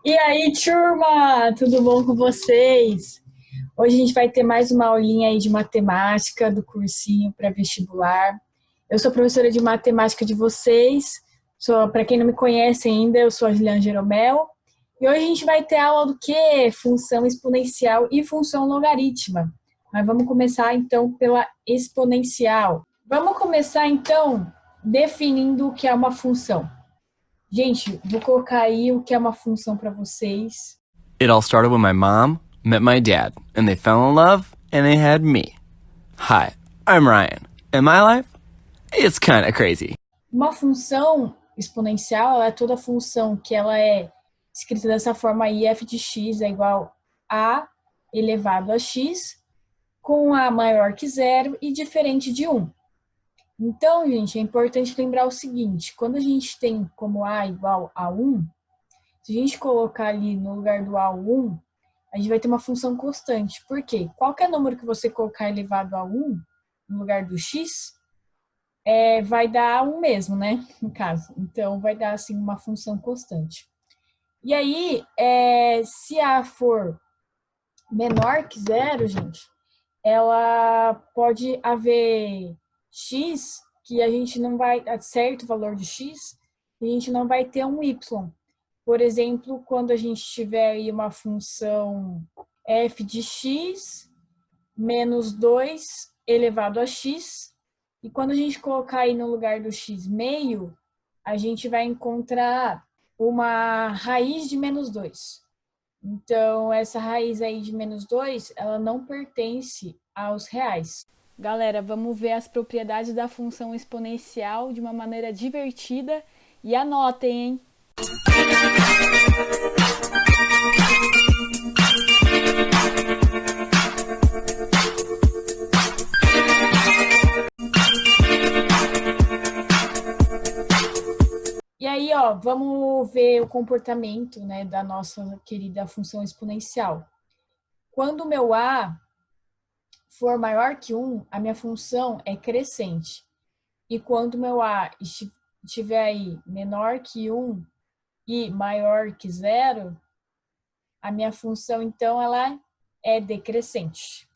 E aí, turma, tudo bom com vocês? Hoje a gente vai ter mais uma aulinha aí de matemática do cursinho pré-vestibular. Eu sou professora de matemática de vocês. Para quem não me conhece ainda, eu sou a Juliana Jeromel. E hoje a gente vai ter aula do quê? Função exponencial e função logarítmica. Mas vamos começar então pela exponencial. Vamos começar então definindo o que é uma função. Gente, vou colocar aí o que é uma função para vocês. It all started when my mom met my dad, and they fell in love, and they had me. Hi, I'm Ryan, and my life, it's kinda crazy. Uma função exponencial ela é toda função que ela é escrita dessa forma aí, f de x é igual a elevado a x, com a maior que zero e diferente de 1. Então, gente, é importante lembrar o seguinte, quando a gente tem como a igual a 1, se a gente colocar ali no lugar do a 1, a gente vai ter uma função constante. Por quê? Qualquer número que você colocar elevado a 1, no lugar do x, vai dar 1 mesmo, né? No caso. Então, vai dar, assim, uma função constante. E aí, se a for menor que zero, gente, ela pode haver x, que a gente não vai, a certo valor de x, a gente não vai ter um y. Por exemplo, quando a gente tiver aí uma função f de x menos 2 elevado a x, e quando a gente colocar aí no lugar do x meio, a gente vai encontrar uma raiz de menos 2. Então, essa raiz aí de menos 2, ela não pertence aos reais. Galera, vamos ver as propriedades da função exponencial de uma maneira divertida e anotem, hein? E aí, ó, vamos ver o comportamento, né, da nossa querida função exponencial. Quando o meu a for maior que 1, a minha função é crescente. E quando o meu a estiver aí menor que 1 e maior que 0, a minha função, então, ela é decrescente.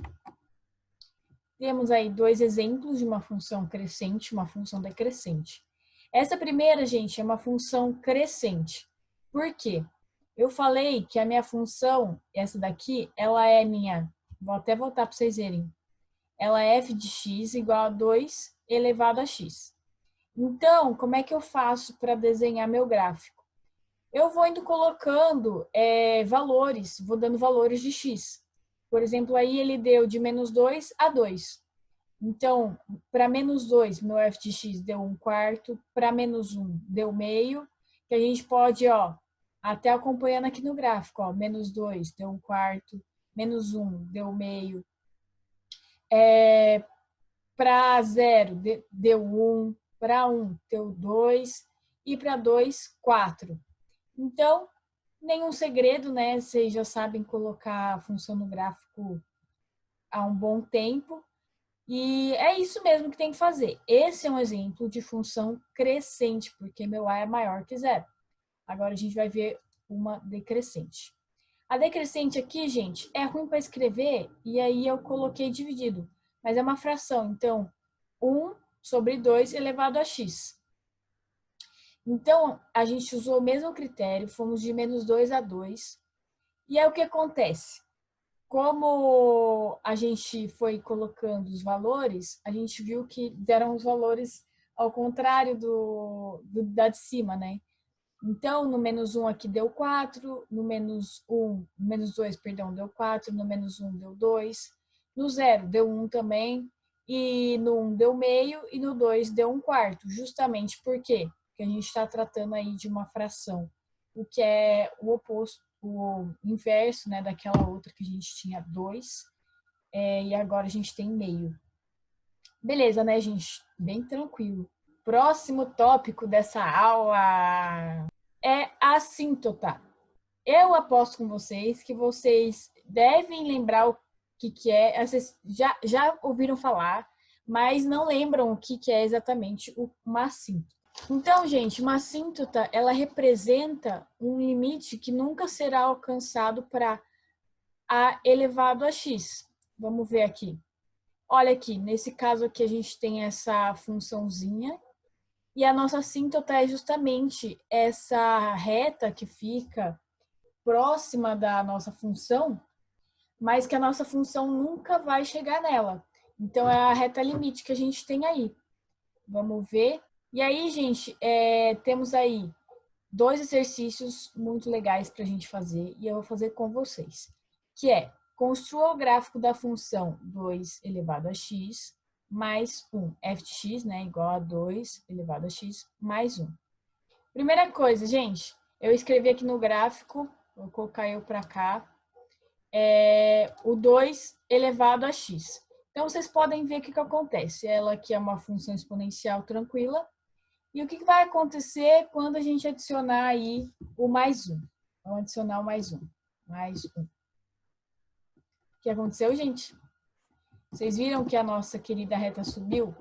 Temos aí dois exemplos de uma função crescente e uma função decrescente. Essa primeira, gente, é uma função crescente. Por quê? Eu falei que a minha função, essa daqui, ela é minha... Vou até voltar para vocês verem. Ela é f de x igual a 2 elevado a x. Então, como é que eu faço para desenhar meu gráfico? Eu vou indo colocando valores, vou dando valores de x. Por exemplo, aí ele deu de menos 2 a 2. Então, para menos 2, meu f de x deu 1 quarto, para menos 1 deu meio, que a gente pode, ó, até acompanhando aqui no gráfico, ó, menos 2 deu 1 quarto, menos 1 deu meio, para 0 deu 1, para 1 deu 2 e para 2, 4. Então, nenhum segredo, né? Vocês já sabem colocar a função no gráfico há um bom tempo. E é isso mesmo que tem que fazer. Esse é um exemplo de função crescente, porque meu a é maior que zero. Agora a gente vai ver uma decrescente. A decrescente aqui, gente, é ruim para escrever, e aí eu coloquei dividido. Mas é uma fração, então, 1 sobre 2 elevado a x. Então, a gente usou o mesmo critério, fomos de menos 2 a 2. E aí o que acontece? Como a gente foi colocando os valores, a gente viu que deram os valores ao contrário da de cima, né? Então, no menos 1 aqui deu 4, no menos 2, perdão, deu 4, no menos 1 deu 2, no 0 deu 1 também, e no 1 deu meio, e no 2 deu 1 quarto, justamente por quê? Porque a gente está tratando aí de uma fração, o que é o oposto, o inverso, né, daquela outra que a gente tinha 2, e agora a gente tem meio. Beleza, né, gente? Bem tranquilo. Próximo tópico dessa aula é a assíntota. Eu aposto com vocês que vocês devem lembrar o que é. Vocês já ouviram falar, mas não lembram o que é exatamente uma assíntota. Então, gente, uma assíntota, ela representa um limite que nunca será alcançado para a elevado a x. Vamos ver aqui. Olha aqui, nesse caso aqui a gente tem essa funçãozinha e a nossa assíntota é justamente essa reta que fica próxima da nossa função, mas que a nossa função nunca vai chegar nela. Então, é a reta limite que a gente tem aí. Vamos ver. E aí, gente, temos aí 2 exercícios muito legais para a gente fazer e eu vou fazer com vocês, que é construa o gráfico da função 2 elevado a x mais 1, f de x, né, igual a 2 elevado a x mais 1. Primeira coisa, gente, eu escrevi aqui no gráfico, vou colocar eu para cá, o 2 elevado a x. Então, vocês podem ver o que acontece. Ela aqui é uma função exponencial tranquila. E o que vai acontecer quando a gente adicionar aí o mais 1? Vamos adicionar o mais 1. Mais 1. O que aconteceu, gente? Vocês viram que a nossa querida reta subiu?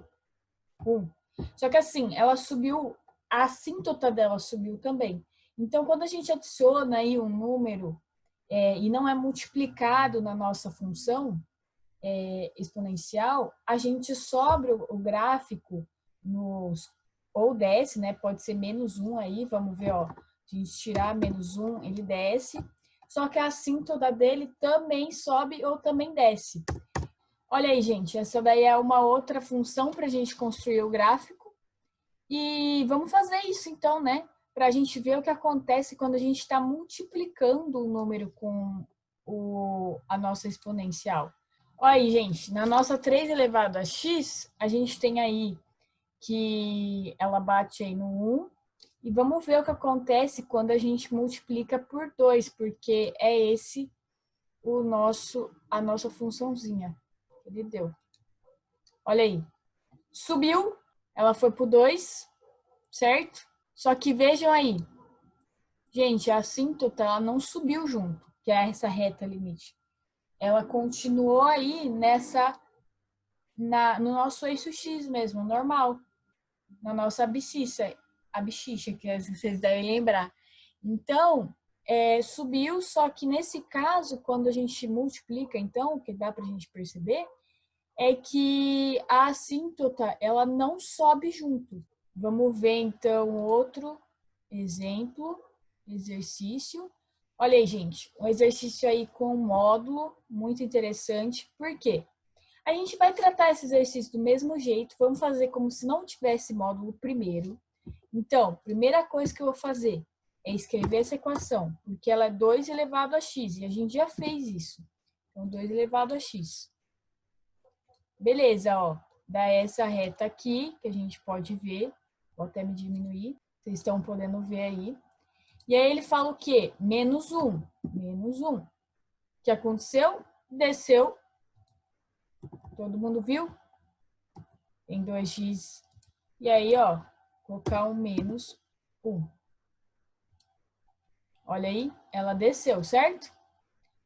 1. Só que assim, ela subiu, a assíntota dela subiu também. Então, quando a gente adiciona aí um número e não é multiplicado na nossa função exponencial, a gente sobe o gráfico nos, ou desce, né? Pode ser menos 1 aí, vamos ver, ó. Se a gente tirar menos 1, ele desce. Só que a assíntota dele também sobe ou também desce. Olha aí, gente, essa daí é uma outra função para a gente construir o gráfico. E vamos fazer isso então, né? Para a gente ver o que acontece quando a gente está multiplicando o número com a nossa exponencial. Olha aí, gente, na nossa 3 elevado a x, a gente tem aí que ela bate aí no 1. E vamos ver o que acontece quando a gente multiplica por 2, porque é esse a nossa funçãozinha. Ele deu. Olha aí. Subiu, ela foi pro 2, certo? Só que vejam aí. Gente, a assíntota ela não subiu junto, que é essa reta limite. Ela continuou aí no nosso eixo X mesmo, normal. Na nossa abscissa, que vocês devem lembrar. Então, subiu, só que nesse caso, quando a gente multiplica, então, o que dá para a gente perceber é que a assíntota, ela não sobe junto. Vamos ver, então, outro exemplo, exercício. Olha aí, gente, um exercício aí com módulo, muito interessante. Por quê? A gente vai tratar esse exercício do mesmo jeito, vamos fazer como se não tivesse módulo primeiro. Então, primeira coisa que eu vou fazer é escrever essa equação, porque ela é 2 elevado a x, e a gente já fez isso. Então, 2 elevado a x. Beleza, ó, dá essa reta aqui, que a gente pode ver, vou até me diminuir, vocês estão podendo ver aí. E aí ele fala o quê? Menos 1, menos 1. O que aconteceu? Desceu. Todo mundo viu? Tem 2x. E aí, ó, colocar um menos 1. Olha aí, ela desceu, certo?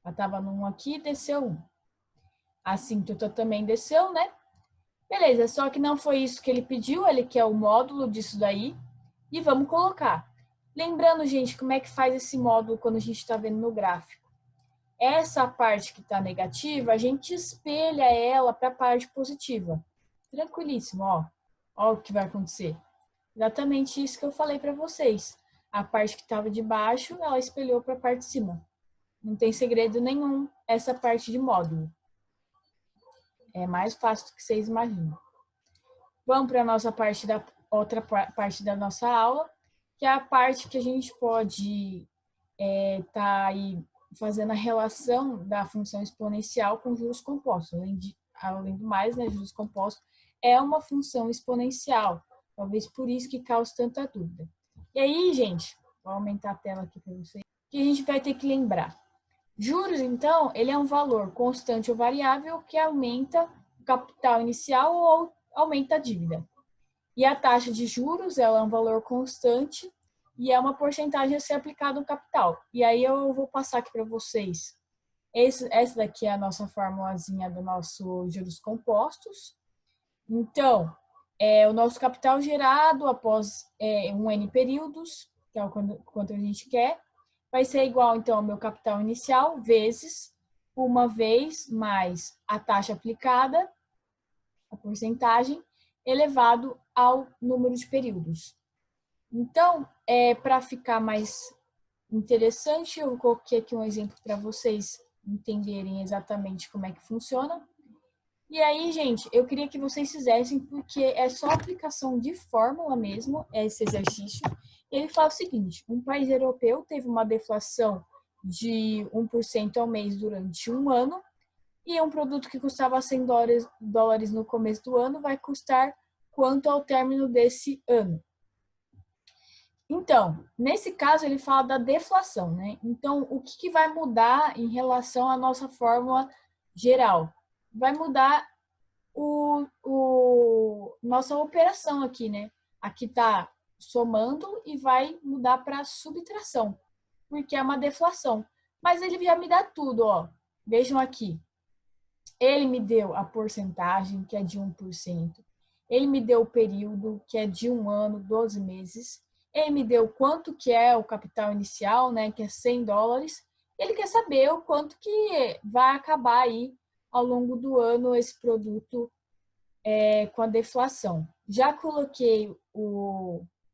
Ela estava no 1 aqui, desceu 1. A assíntota também desceu, né? Beleza, só que não foi isso que ele pediu, ele quer o módulo disso daí. E vamos colocar. Lembrando, gente, como é que faz esse módulo quando a gente está vendo no gráfico. Essa parte que está negativa, a gente espelha ela para a parte positiva. Tranquilíssimo, ó. Ó o que vai acontecer. Exatamente isso que eu falei para vocês. A parte que estava de baixo, ela espelhou para a parte de cima. Não tem segredo nenhum essa parte de módulo. É mais fácil do que vocês imaginam. Vamos para a nossa parte outra parte da nossa aula, que é a parte que a gente pode tá aí fazendo a relação da função exponencial com juros compostos. Além do mais, né, juros compostos é uma função exponencial. Talvez por isso que cause tanta dúvida. E aí, gente, vou aumentar a tela aqui para vocês, que a gente vai ter que lembrar. Juros, então, ele é um valor constante ou variável que aumenta o capital inicial ou aumenta a dívida. E a taxa de juros, ela é um valor constante e é uma porcentagem a ser aplicada no capital. E aí eu vou passar aqui para vocês. Essa daqui é a nossa formulazinha do nosso juros compostos. Então, o nosso capital gerado após um N períodos, que é o quanto a gente quer, vai ser igual, então, ao meu capital inicial, vezes uma vez mais a taxa aplicada, a porcentagem, elevado ao número de períodos. Então, para ficar mais interessante, eu coloquei aqui um exemplo para vocês entenderem exatamente como é que funciona. E aí, gente, eu queria que vocês fizessem, porque é só aplicação de fórmula mesmo, esse exercício. Ele fala o seguinte: um país europeu teve uma deflação de 1% ao mês durante um ano, e um produto que custava $100 no começo do ano vai custar quanto ao término desse ano. Então, nesse caso, ele fala da deflação, né? Então, o que vai mudar em relação à nossa fórmula geral? Vai mudar nossa operação aqui, né? Aqui tá somando e vai mudar para subtração, porque é uma deflação. Mas ele já me dá tudo, ó. Vejam aqui. Ele me deu a porcentagem, que é de 1%. Ele me deu o período, que é de um ano, 12 meses. Ele me deu quanto que é o capital inicial, né, que é $100. Ele quer saber o quanto que vai acabar aí ao longo do ano esse produto com a deflação. Já coloquei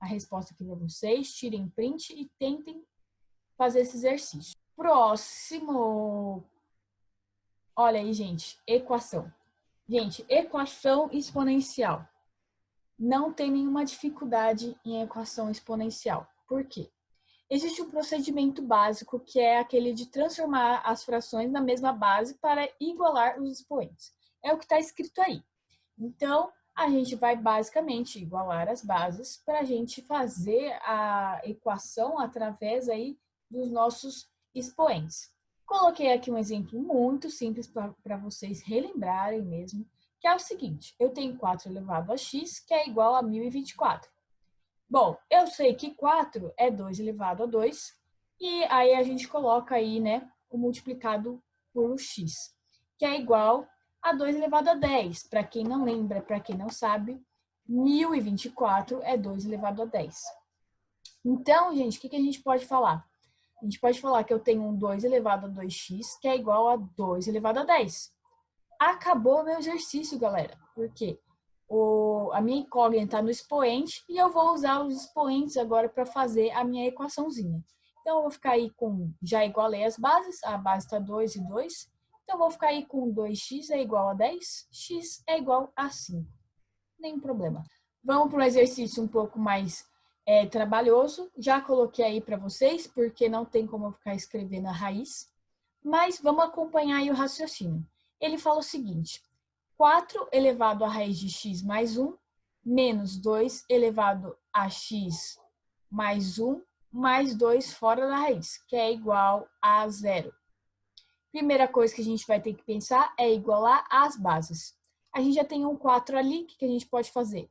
a resposta aqui para vocês, tirem print e tentem fazer esse exercício. Próximo. Olha aí, gente, equação. Gente, equação exponencial. Não tem nenhuma dificuldade em equação exponencial. Por quê? Existe um procedimento básico que é aquele de transformar as frações na mesma base para igualar os expoentes. É o que está escrito aí. Então, a gente vai basicamente igualar as bases para a gente fazer a equação através aí dos nossos expoentes. Coloquei aqui um exemplo muito simples para vocês relembrarem mesmo, que é o seguinte: eu tenho 4 elevado a x, que é igual a 1024. Bom, eu sei que 4 é 2 elevado a 2, e aí a gente coloca aí, né, o multiplicado por x, que é igual a 2 elevado a 10. Para quem não lembra, para quem não sabe, 1024 é 2 elevado a 10. Então, gente, o que a gente pode falar? A gente pode falar que eu tenho um 2 elevado a 2x, que é igual a 2 elevado a 10. Acabou o meu exercício, galera. Por quê? A minha incógnita está no expoente e eu vou usar os expoentes agora para fazer a minha equaçãozinha. Então, eu vou ficar aí com, já igualei as bases, a base está 2 e 2. Então, eu vou ficar aí com 2x é igual a 10, x é igual a 5. Nenhum problema. Vamos para um exercício um pouco mais trabalhoso. Já coloquei aí para vocês, porque não tem como eu ficar escrevendo a raiz. Mas vamos acompanhar aí o raciocínio. Ele fala o seguinte: 4 elevado à raiz de x mais 1, menos 2 elevado a x mais 1, mais 2 fora da raiz, que é igual a 0. Primeira coisa que a gente vai ter que pensar é igualar as bases. A gente já tem um 4 ali, o que a gente pode fazer?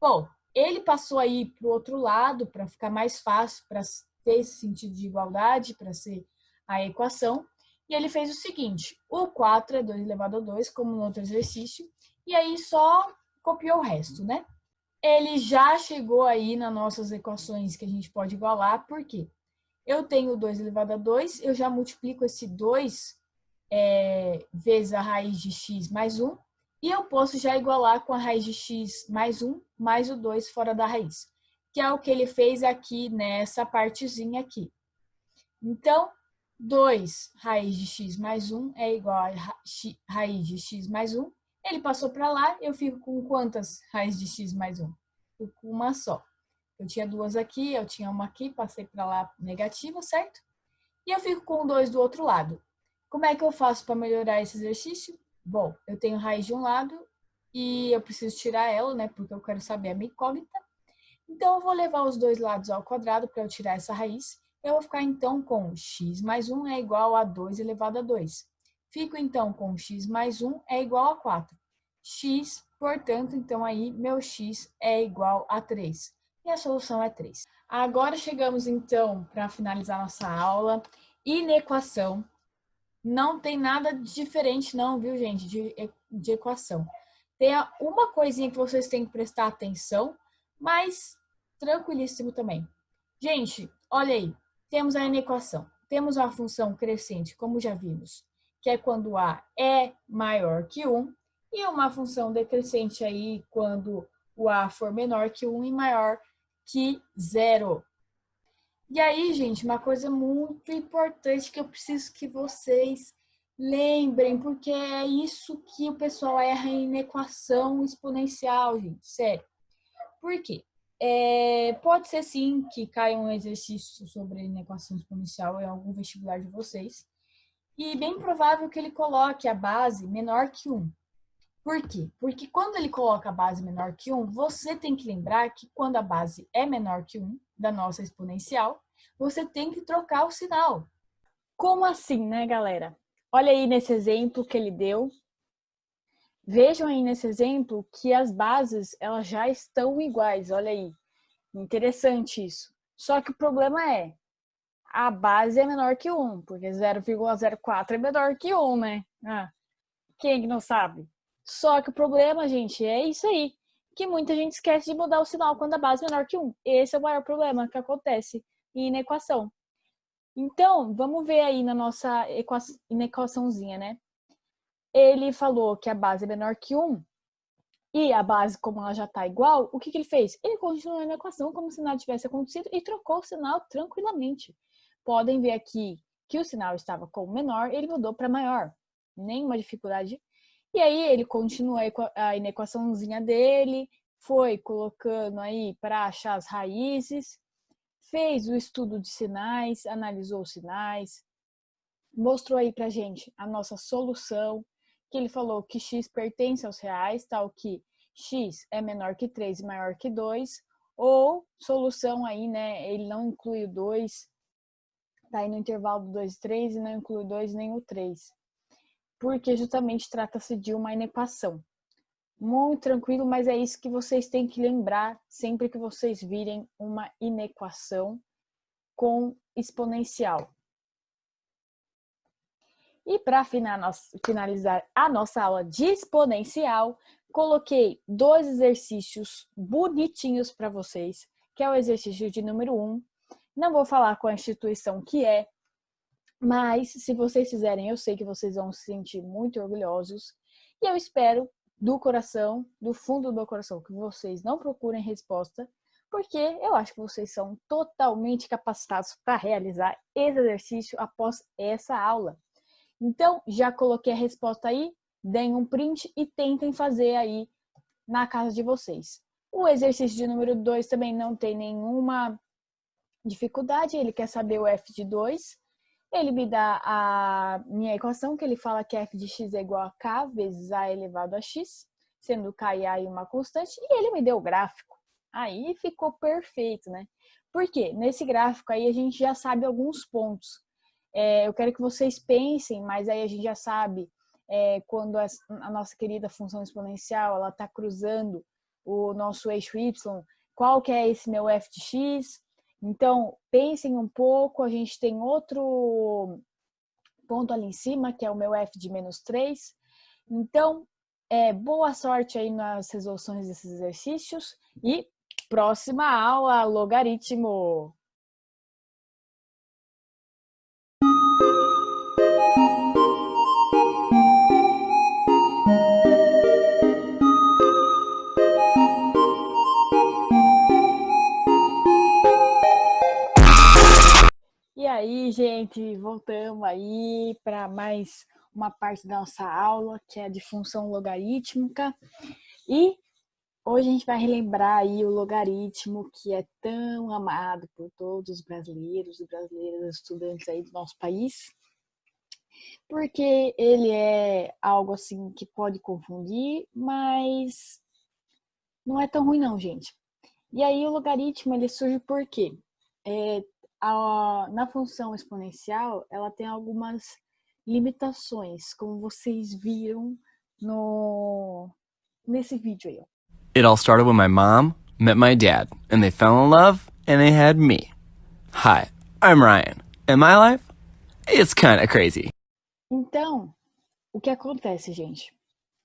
Bom, ele passou aí para o outro lado, para ficar mais fácil, para ter esse sentido de igualdade, para ser a equação. E ele fez o seguinte: o 4 é 2 elevado a 2, como no outro exercício, e aí só copiou o resto, né? Ele já chegou aí nas nossas equações que a gente pode igualar, por quê? Eu tenho 2 elevado a 2, eu já multiplico esse 2 vezes a raiz de x mais 1, e eu posso já igualar com a raiz de x mais 1, mais o 2 fora da raiz, que é o que ele fez aqui nessa partezinha aqui. Então, 2 raiz de x mais 1 é igual a raiz de x mais 1. Ele passou para lá, eu fico com quantas raízes de x mais 1? Fico com uma só. Eu tinha duas aqui, eu tinha uma aqui, passei para lá negativa, certo? E eu fico com 2 do outro lado. Como é que eu faço para melhorar esse exercício? Bom, eu tenho raiz de um lado e eu preciso tirar ela, né? Porque eu quero saber a minha incógnita. Então, eu vou levar os dois lados ao quadrado para eu tirar essa raiz. Eu vou ficar, então, com x mais 1 é igual a 2 elevado a 2. Fico, então, com x mais 1 é igual a 4. X, portanto, então, aí, meu x é igual a 3. E a solução é 3. Agora chegamos, então, para finalizar nossa aula. Inequação. Não tem nada diferente, não, viu, gente, de equação. Tem uma coisinha que vocês têm que prestar atenção, mas tranquilíssimo também. Gente, olha aí, temos a inequação. Temos a função crescente, como já vimos, que é quando A é maior que 1, e uma função decrescente aí quando o A for menor que 1 e maior que 0. E aí, gente, uma coisa muito importante que eu preciso que vocês lembrem, porque é isso que o pessoal erra em equação exponencial, gente, sério. Por quê? Pode ser sim que caia um exercício sobre equação exponencial em algum vestibular de vocês. E bem provável que ele coloque a base menor que 1. Por quê? Porque quando ele coloca a base menor que 1, você tem que lembrar que quando a base é menor que 1, da nossa exponencial, você tem que trocar o sinal. Como assim, né, galera? Olha aí nesse exemplo que ele deu. Vejam aí nesse exemplo que as bases elas já estão iguais, olha aí. Interessante isso. Só que o problema é, a base é menor que 1, porque 0,04 é menor que 1, né? Quem não sabe? Só que o problema, gente, é isso aí, que muita gente esquece de mudar o sinal quando a base é menor que 1. Esse é o maior problema que acontece em equação. Então, vamos ver aí na nossa equaçãozinha, né? Ele falou que a base é menor que 1, e a base, como ela já está igual, o que ele fez? Ele continuou na equação como se nada tivesse acontecido e trocou o sinal tranquilamente. Podem ver aqui que o sinal estava como menor, ele mudou para maior. Nenhuma dificuldade. E aí ele continuou a equaçãozinha dele, foi colocando aí para achar as raízes, fez o estudo de sinais, analisou os sinais, mostrou aí pra gente a nossa solução, que ele falou que x pertence aos reais, tal que x é menor que 3 e maior que 2, ou solução aí, né, ele não inclui o 2, tá aí no intervalo do 2 e 3 e não inclui o 2 nem o 3, porque justamente trata-se de uma inequação. Muito tranquilo, mas é isso que vocês têm que lembrar sempre que vocês virem uma inequação com exponencial. E para finalizar a nossa aula de exponencial, coloquei 2 exercícios bonitinhos para vocês, que é o exercício de número 1. Não vou falar com a instituição que é, mas se vocês fizerem, eu sei que vocês vão se sentir muito orgulhosos. E eu espero do coração, do fundo do meu coração, que vocês não procurem resposta, porque eu acho que vocês são totalmente capacitados para realizar esse exercício após essa aula. Então, já coloquei a resposta aí, deem um print e tentem fazer aí na casa de vocês. O exercício de número 2 também não tem nenhuma dificuldade, ele quer saber o f de 2. Ele me dá a minha equação, que ele fala que f de x é igual a k vezes a elevado a x, sendo k e a uma constante, e ele me deu o gráfico. Aí ficou perfeito, né? Por quê? Nesse gráfico aí a gente já sabe alguns pontos. Eu quero que vocês pensem, mas aí a gente já sabe quando a nossa querida função exponencial ela está cruzando o nosso eixo y, qual que é esse meu f de x. Então, pensem um pouco, a gente tem outro ponto ali em cima, que é o meu f de menos 3. Então, boa sorte aí nas resoluções desses exercícios e próxima aula, logaritmo! E aí, gente, voltamos aí para mais uma parte da nossa aula, que é de função logarítmica. E hoje a gente vai relembrar aí o logaritmo, que é tão amado por todos os brasileiros e brasileiras, estudantes aí do nosso país, porque ele é algo assim que pode confundir, mas não é tão ruim não, gente. E aí o logaritmo ele surge por quê? Na função exponencial, ela tem algumas limitações, como vocês viram nesse vídeo aí. It all started when my mom met my dad, and they fell in love, and they had me. Hi, I'm Ryan, and my life, it's kind of crazy. Então, o que acontece, gente?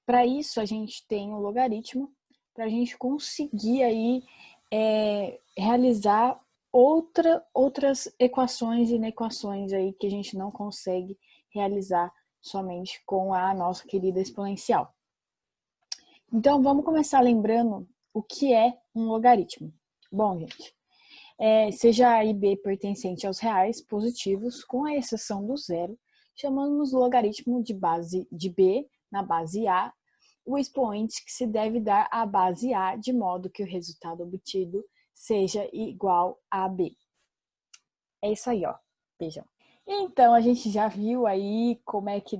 Para isso, a gente tem o logaritmo, para a gente conseguir aí realizar outras equações e inequações aí que a gente não consegue realizar somente com a nossa querida exponencial. Então, vamos começar lembrando o que é um logaritmo. Bom, gente, seja A e B pertencente aos reais positivos, com a exceção do zero, chamamos logaritmo de base de B na base A, o expoente que se deve dar à base A, de modo que o resultado obtido seja igual a B. É isso aí, ó. Vejam. Então, a gente já viu aí como é que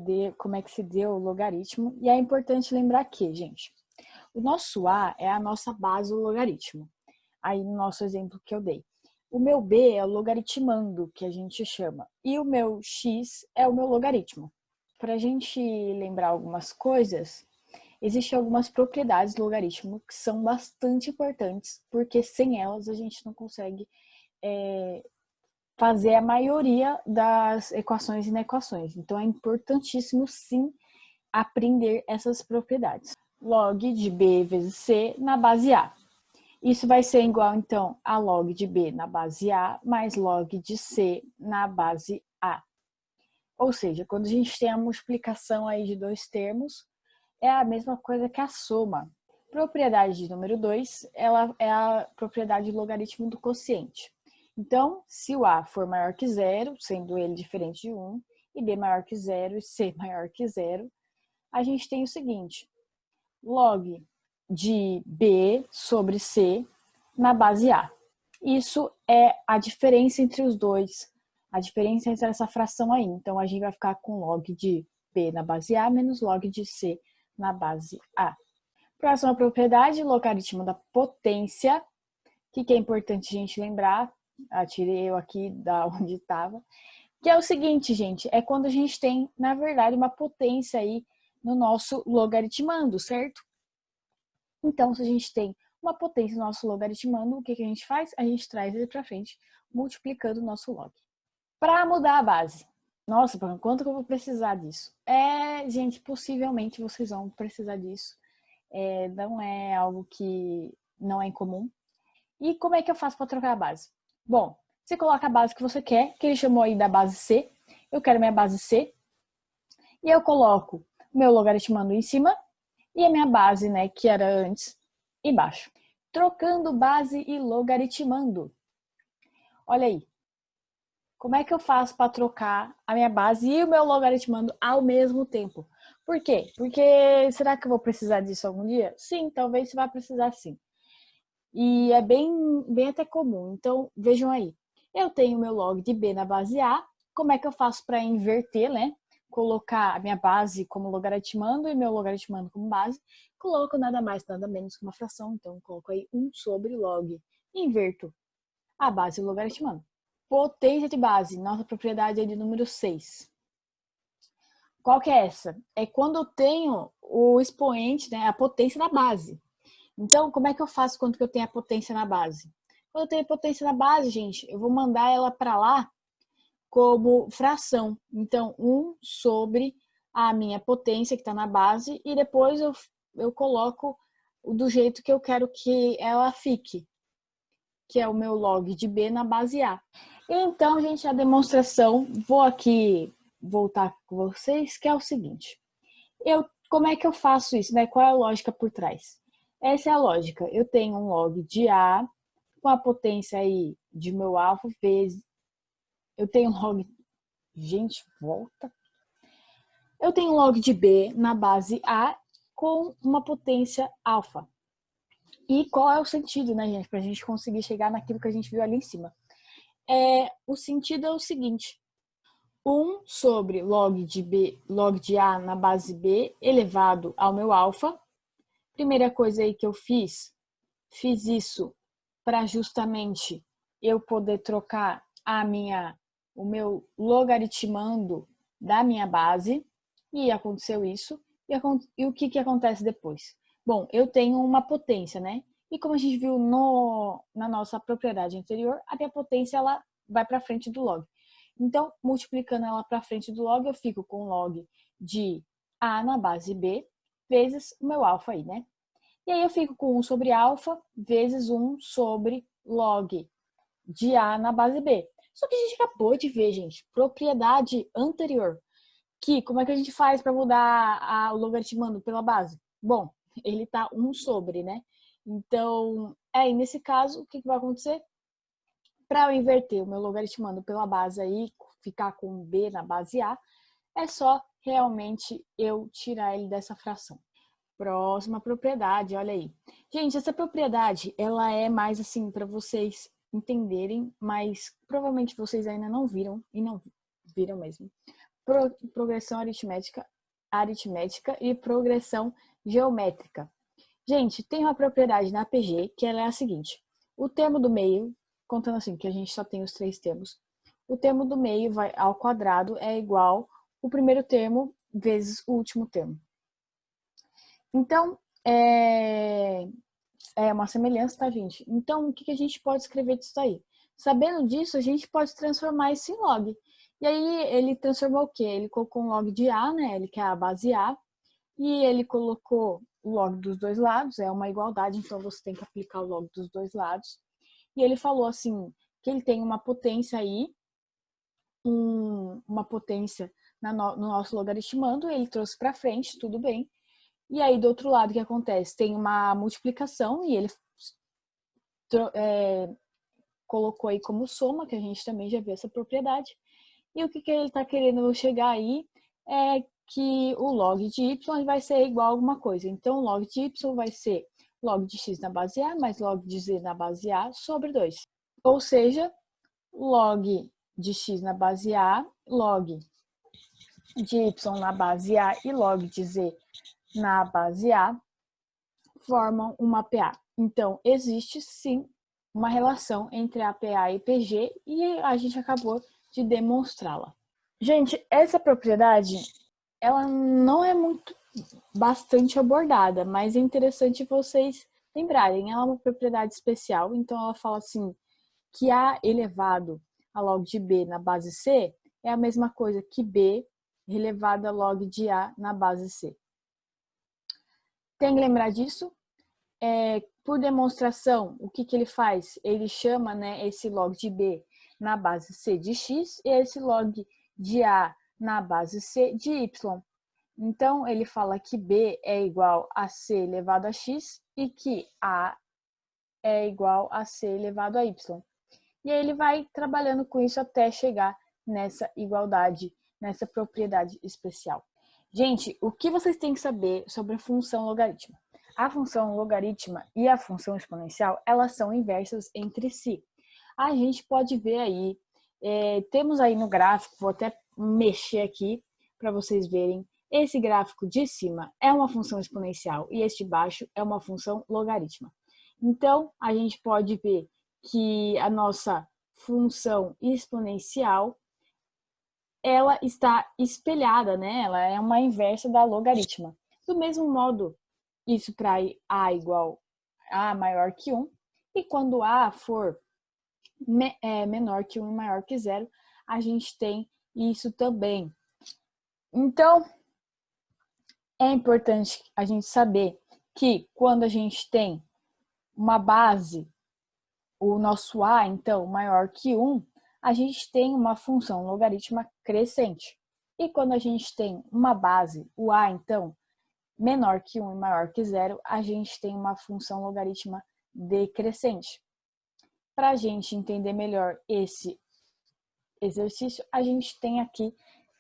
se deu o logaritmo, e é importante lembrar que, gente, o nosso A é a nossa base do logaritmo. Aí no nosso exemplo que eu dei. O meu B é o logaritmando, que a gente chama. E o meu X é o meu logaritmo. Para a gente lembrar algumas coisas, existem algumas propriedades do logaritmo que são bastante importantes, porque sem elas a gente não consegue fazer a maioria das equações e inequações. Então é importantíssimo, sim, aprender essas propriedades. Log de B vezes C na base A. Isso vai ser igual, então, a log de B na base A mais log de C na base A. Ou seja, quando a gente tem a multiplicação aí de dois termos, é a mesma coisa que a soma. Propriedade de número 2, ela é a propriedade do logaritmo do quociente. Então, se o A for maior que zero, sendo ele diferente de 1, e B maior que zero e C maior que zero, a gente tem o seguinte: log de B sobre C na base A. Isso é a diferença entre os dois, a diferença entre essa fração aí. Então, a gente vai ficar com log de B na base A menos log de C na base A. Próxima propriedade, logaritmo da potência. O que é importante a gente lembrar? Tirei eu aqui da onde estava. Que é o seguinte, gente, é quando a gente tem, na verdade, uma potência aí no nosso logaritmando, certo? Então, se a gente tem uma potência no nosso logaritmando, o que a gente faz? A gente traz ele para frente, multiplicando o nosso log. Para mudar a base. Nossa, quanto que eu vou precisar disso? Gente, possivelmente vocês vão precisar disso. Não é algo que não é incomum. E como é que eu faço para trocar a base? Bom, você coloca a base que você quer, que ele chamou aí da base C. Eu quero minha base C. E eu coloco meu logaritmando em cima e a minha base, né, que era antes, embaixo. Trocando base e logaritmando. Olha aí. Como é que eu faço para trocar a minha base e o meu logaritmando ao mesmo tempo? Por quê? Porque será que eu vou precisar disso algum dia? Sim, talvez você vá precisar sim. E é bem até comum. Então, vejam aí. Eu tenho meu log de B na base A. Como é que eu faço para inverter, né? Colocar a minha base como logaritmando e meu logaritmando como base. Coloco nada mais, nada menos que uma fração. Então, coloco aí 1 sobre log. Inverto a base logaritmando. Potência de base. Nossa propriedade é de número 6. Qual que é essa? É quando eu tenho o expoente, né? A potência da base. Então, como é que eu faço quando eu tenho a potência na base? Quando eu tenho a potência na base, gente, eu vou mandar ela para lá como fração. Então, 1 sobre a minha potência que está na base e depois eu coloco do jeito que eu quero que ela fique, que é o meu log de B na base A. Então, gente, a demonstração, vou aqui voltar com vocês, que é o seguinte. Como é que eu faço isso, né? Qual é a lógica por trás? Essa é a lógica. Eu tenho um log de A com a potência aí de meu alfa vezes... Eu tenho um log... Gente, volta. Eu tenho um log de B na base A com uma potência alfa. E qual é o sentido, né, gente? Pra gente conseguir chegar naquilo que a gente viu ali em cima. O sentido é o seguinte. 1 sobre log de A na base B elevado ao meu alfa. Primeira coisa aí que eu fiz isso para justamente eu poder trocar o meu logaritmando da minha base, e aconteceu isso. E o que acontece depois? Bom, eu tenho uma potência, né? E como a gente viu na nossa propriedade anterior, a minha potência ela vai para frente do log. Então, multiplicando ela para frente do log, eu fico com log de A na base B vezes o meu alfa aí, né? E aí eu fico com 1 sobre alfa vezes 1 sobre log de A na base B. Só que a gente acabou de ver, gente, propriedade anterior. Que, como é que a gente faz para mudar o logaritmando pela base? Bom, ele tá 1 sobre, né? Então, aí nesse caso, o que vai acontecer? Para eu inverter o meu logaritmando pela base aí, ficar com B na base A, é só realmente eu tirar ele dessa fração. Próxima propriedade, olha aí. Gente, essa propriedade, ela é mais assim para vocês entenderem, mas provavelmente vocês ainda não viram, e não viram mesmo. Progressão aritmética e progressão geométrica. Gente, tem uma propriedade na APG que ela é a seguinte. O termo do meio, contando assim, que a gente só tem os 3 termos, o termo do meio vai ao quadrado é igual o primeiro termo vezes o último termo. Então, é uma semelhança, tá, gente? Então, o que a gente pode escrever disso aí? Sabendo disso, a gente pode transformar isso em log. E aí, ele transformou o quê? Ele colocou um log de A, né? Ele quer a base A. E ele colocou o log dos dois lados, é uma igualdade, então você tem que aplicar o log dos dois lados. E ele falou assim, que ele tem uma potência aí, uma potência no nosso logaritmando, ele trouxe para frente, tudo bem. E aí, do outro lado, o que acontece? Tem uma multiplicação e ele colocou aí como soma, que a gente também já viu essa propriedade. E o que ele está querendo chegar aí é que o log de y vai ser igual a alguma coisa. Então, o log de y vai ser log de x na base A mais log de z na base A sobre 2. Ou seja, log de x na base A, log de y na base A e log de z na base A formam uma PA. Então, existe sim uma relação entre a PA e PG e a gente acabou de demonstrá-la. Gente, essa propriedade, ela não é bastante abordada, mas é interessante vocês lembrarem. Ela é uma propriedade especial, então ela fala assim, que A elevado a log de B na base C é a mesma coisa que B elevado a log de A na base C. Tem que lembrar disso? Por demonstração, o que ele faz? Ele chama, né, esse log de B na base C de x e esse log de A na base C de y. Então, ele fala que B é igual a C elevado a x e que A é igual a C elevado a y. E aí ele vai trabalhando com isso até chegar nessa igualdade, nessa propriedade especial. Gente, o que vocês têm que saber sobre a função logaritma? A função logaritma e a função exponencial, elas são inversas entre si. A gente pode ver aí, temos aí no gráfico, vou até mexer aqui para vocês verem. Esse gráfico de cima é uma função exponencial e este de baixo é uma função logaritma. Então, a gente pode ver que a nossa função exponencial, ela está espelhada, né? Ela é uma inversa da logaritma. Do mesmo modo, isso para A igual A maior que 1, e quando A for menor que 1 e maior que 0, a gente tem isso também. Então, é importante a gente saber que quando a gente tem uma base, o nosso A, então, maior que 1, a gente tem uma função logarítmica crescente. E quando a gente tem uma base, o A, então, menor que 1 e maior que 0, a gente tem uma função logarítmica decrescente. Para a gente entender melhor esse exercício, a gente tem aqui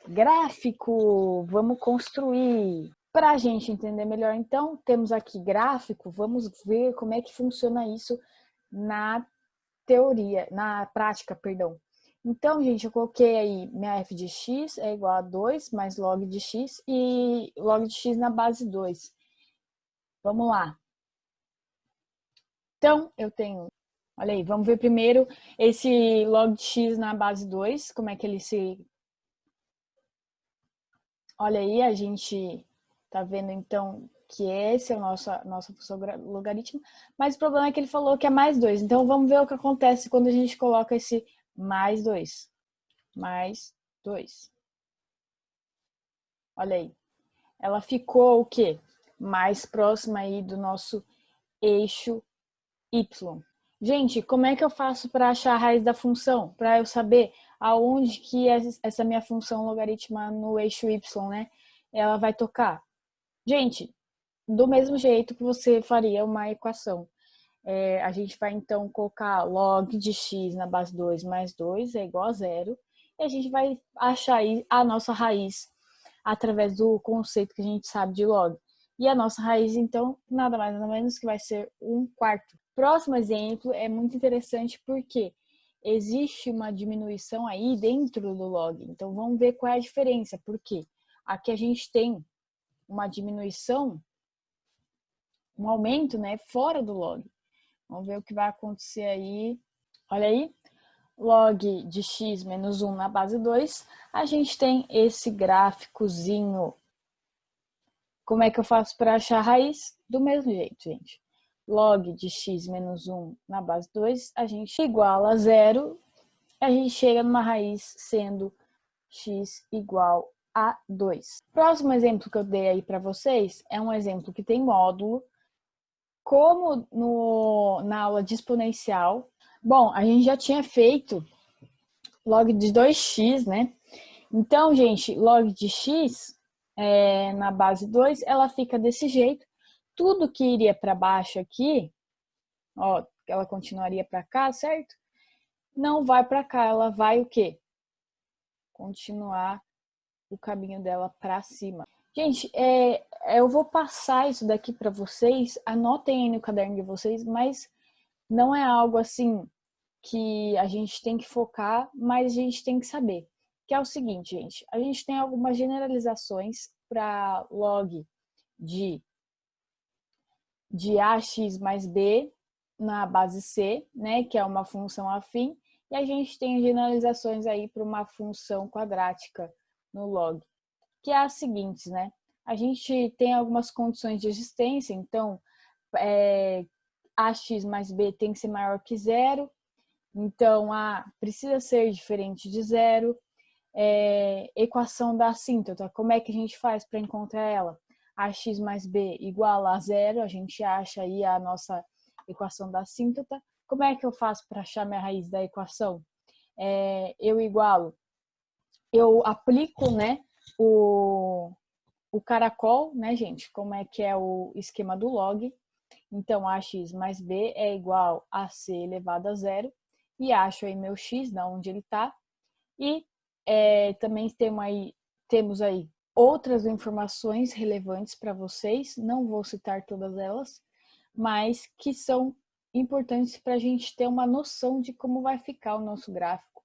gráfico. Vamos construir. Para a gente entender melhor, então, temos aqui gráfico. Vamos ver como é que funciona isso na teoria, na prática, perdão. Então, gente, eu coloquei aí minha f de x é igual a 2 mais log de x e log de x na base 2. Vamos lá. Então, eu tenho, olha aí, vamos ver primeiro esse log de x na base 2, como é que ele se... Olha aí, a gente tá vendo então que esse é o nossa função logaritmo, mas o problema é que ele falou que é mais 2. Então, vamos ver o que acontece quando a gente coloca esse mais 2. Mais 2. Olha aí. Ela ficou o quê? mais próxima aí do nosso eixo y. Gente, como é que eu faço para achar a raiz da função? Para eu saber aonde que essa minha função logarítmica no eixo y, né? Ela vai tocar. Gente, do mesmo jeito que você faria uma equação. A gente vai então colocar log de x na base 2 mais 2 é igual a zero. E a gente vai achar aí a nossa raiz através do conceito que a gente sabe de log. E a nossa raiz, então, nada mais nada menos que vai ser 1/4. Próximo exemplo é muito interessante porque existe uma diminuição aí dentro do log. Então, vamos ver qual é a diferença. Por quê? Aqui a gente tem uma diminuição, um aumento, né, fora do log. Vamos ver o que vai acontecer aí. Olha aí, log de x menos 1 na base 2, a gente tem esse gráficozinho. Como é que eu faço para achar a raiz? Do mesmo jeito, gente. Log de x menos 1 na base 2, a gente iguala a zero, a gente chega numa raiz sendo x igual a 2. Próximo exemplo que eu dei aí para vocês é um exemplo que tem módulo, como na aula de exponencial. Bom, a gente já tinha feito log de 2x, né? Então, gente, log de x na base 2, ela fica desse jeito. Tudo que iria para baixo aqui, ó, ela continuaria para cá, certo? Não vai para cá, ela vai o quê? Continuar o caminho dela para cima. Gente, eu vou passar isso daqui para vocês, anotem aí no caderno de vocês, mas não é algo assim que a gente tem que focar, mas a gente tem que saber. Que é o seguinte, gente, a gente tem algumas generalizações para log de ax mais b na base c, né, que é uma função afim, e a gente tem generalizações aí para uma função quadrática no log, que é as seguintes, né? A gente tem algumas condições de existência, então ax mais b tem que ser maior que zero, então a precisa ser diferente de zero. Equação da assíntota, como é que a gente faz para encontrar ela? Ax mais b igual a zero, a gente acha aí a nossa equação da assíntota. Como é que eu faço para achar minha raiz da equação? Eu aplico, né, o caracol, né, gente? Como é que é o esquema do log? Então, ax mais b é igual a c elevado a zero. E acho aí meu x, da onde ele está. E também temos aí outras informações relevantes para vocês. Não vou citar todas elas, mas que são importantes para a gente ter uma noção de como vai ficar o nosso gráfico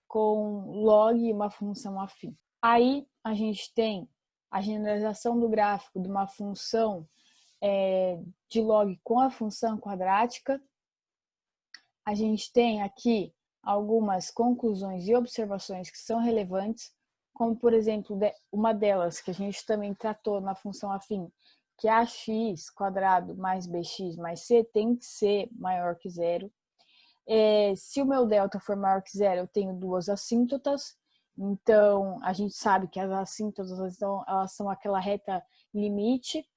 com log e uma função afim. Aí a gente tem a generalização do gráfico de uma função de log com a função quadrática. A gente tem aqui algumas conclusões e observações que são relevantes, como, por exemplo, uma delas que a gente também tratou na função afim, que é ax quadrado mais bx mais c tem que ser maior que zero. Se o meu delta for maior que zero, eu tenho duas assíntotas. Então, a gente sabe que as assíntotas elas são aquela reta limite.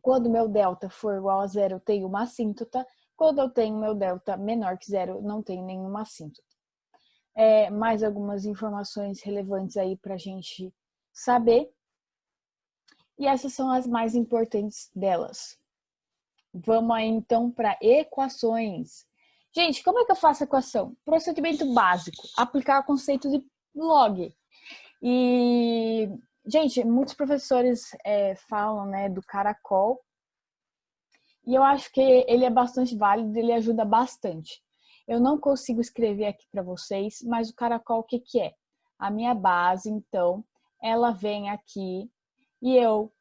Quando o meu delta for igual a zero, eu tenho uma assíntota. Quando eu tenho meu delta menor que zero, eu não tenho nenhuma assíntota. Mais algumas informações relevantes aí para a gente saber. E essas são as mais importantes delas. Vamos aí então para equações. Gente, como é que eu faço a equação? Procedimento básico, aplicar o conceito de log. E, gente, muitos professores falam, né, do caracol. E eu acho que ele é bastante válido, ele ajuda bastante. Eu não consigo escrever aqui para vocês, mas o caracol o que é? A minha base, então, ela vem aqui e eu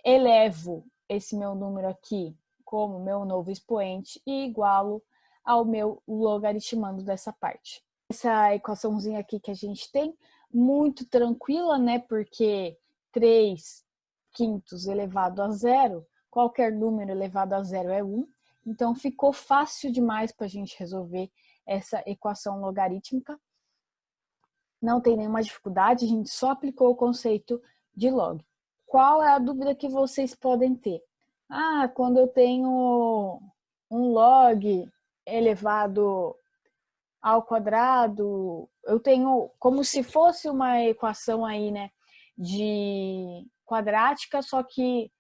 elevo esse meu número aqui como meu novo expoente e igualo ao meu logaritmando dessa parte. Essa equaçãozinha aqui que a gente tem, muito tranquila, né? Porque 3/5 elevado a zero, qualquer número elevado a zero é 1. Então, ficou fácil demais para a gente resolver essa equação logarítmica. Não tem nenhuma dificuldade, a gente só aplicou o conceito de log. qual é a dúvida que vocês podem ter? Ah, quando eu tenho um log elevado ao quadrado, eu tenho como se fosse uma equação aí, né, de quadrática, só que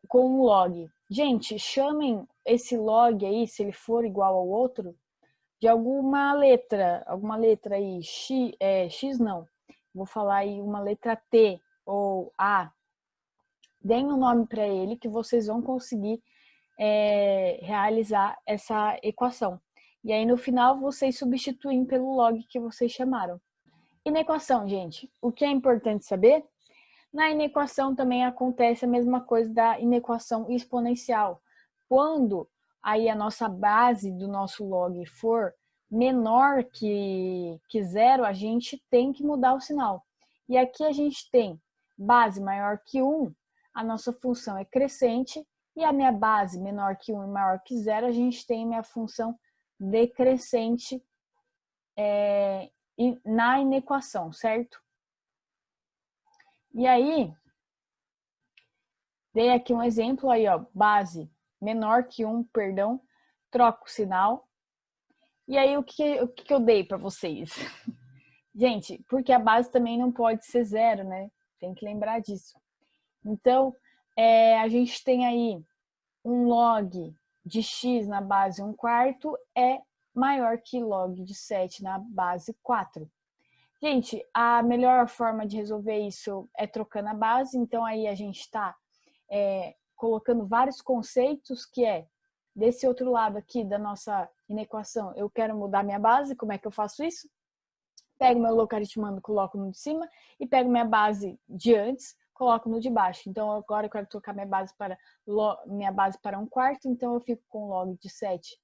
com um log. Gente, chamem esse log aí, se ele for igual ao outro, de alguma letra aí, X não, vou falar aí uma letra T ou A. Deem um nome para ele que vocês vão conseguir realizar essa equação. E aí no final vocês substituem pelo log que vocês chamaram. Inequação, gente, o que é importante saber? Na inequação também acontece a mesma coisa da inequação exponencial. Quando aí a nossa base do nosso log for menor que zero, a gente tem que mudar o sinal. E aqui a gente tem base maior que 1, a nossa função é crescente, e a minha base menor que 1 e maior que zero, a gente tem minha função decrescente na inequação, certo? E aí, dei aqui um exemplo aí, ó, base menor que 1, perdão, troco o sinal. E aí, o que eu dei para vocês? Gente, porque a base também não pode ser zero, né? Tem que lembrar disso. Então, a gente tem aí um log de x na base 1/4 é maior que log de 7 na base 4. Gente, a melhor forma de resolver isso é trocando a base. Então, aí a gente está colocando vários conceitos, que é desse outro lado aqui da nossa inequação, eu quero mudar minha base, como é que eu faço isso? Pego meu logaritmando, coloco no de cima, e pego minha base de antes, coloco no de baixo. Então, agora eu quero trocar minha base para 1/4, então eu fico com log de 7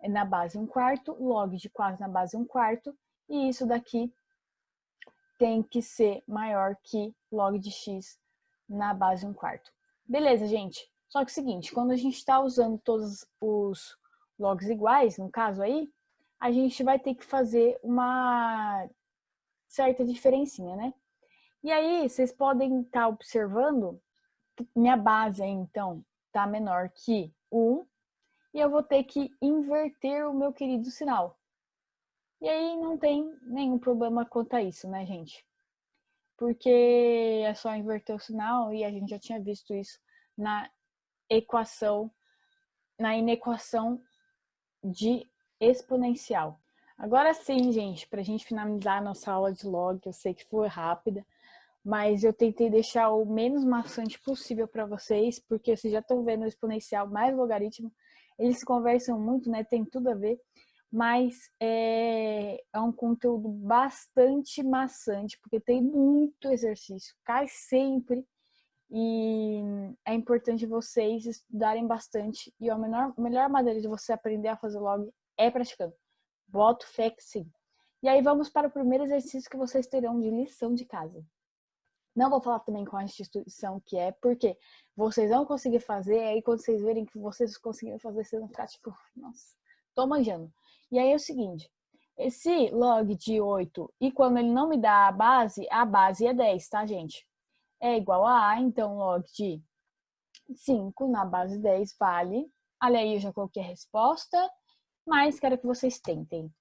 na base 1/4, log de 4 na base 1/4, e isso daqui tem que ser maior que log de x na base 1/4. Beleza, gente? Só que é o seguinte, quando a gente está usando todos os logs iguais, no caso aí, a gente vai ter que fazer uma certa diferencinha, né? E aí, vocês podem estar observando, minha base aí, então, está menor que 1, e eu vou ter que inverter o meu querido sinal. E aí não tem nenhum problema quanto a isso, né, gente? Porque é só inverter o sinal, e a gente já tinha visto isso na inequação de exponencial. Agora sim, gente, para a gente finalizar a nossa aula de log, eu sei que foi rápida, mas eu tentei deixar o menos maçante possível para vocês, porque vocês já estão vendo o exponencial mais logaritmo, eles conversam muito, né? Tem tudo a ver, mas é um conteúdo bastante maçante, porque tem muito exercício, cai sempre, e é importante vocês estudarem bastante, e a melhor maneira de você aprender a fazer log é praticando. Boto fé que sim. E aí vamos para o primeiro exercício que vocês terão de lição de casa. Não vou falar também com a instituição que é, porque vocês vão conseguir fazer, aí quando vocês verem que vocês conseguiram fazer, vocês vão ficar tipo, nossa, tô manjando. E aí é o seguinte, esse log de 8, e quando ele não me dá a base é 10, tá, gente? É igual a então log de 5 na base 10 vale. Olha aí, eu já coloquei a resposta, mas quero que vocês tentem.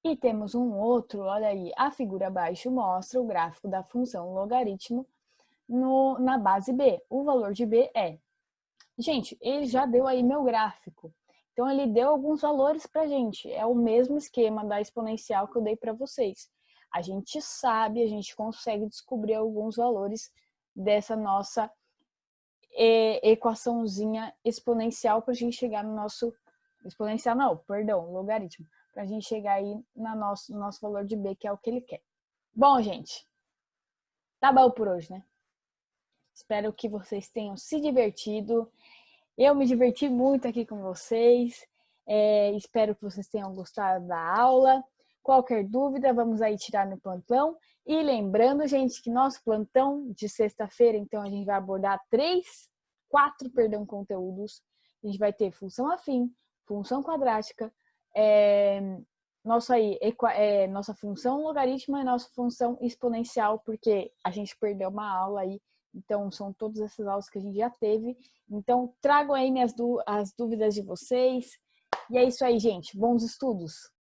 E temos um outro, olha aí, a figura abaixo mostra o gráfico da função logaritmo na base B. O valor de B é... Gente, ele já deu aí meu gráfico. Então, ele deu alguns valores pra gente. É o mesmo esquema da exponencial que eu dei para vocês. A gente sabe, a gente consegue descobrir alguns valores dessa nossa equaçãozinha exponencial para a gente chegar no nosso... Exponencial não, perdão, logaritmo. Para a gente chegar aí no nosso valor de B, que é o que ele quer. Bom, gente, tá bom por hoje, né? Espero que vocês tenham se divertido. Eu me diverti muito aqui com vocês. Espero que vocês tenham gostado da aula. Qualquer dúvida, vamos aí tirar no plantão. E lembrando, gente, que nosso plantão de sexta-feira, então, a gente vai abordar 4 conteúdos. A gente vai ter função afim, função quadrática, nossa função logaritma e nossa função exponencial, porque a gente perdeu uma aula aí Então, são todas essas aulas que a gente já teve. Então, tragam aí as dúvidas de vocês. E é isso aí, gente. Bons estudos!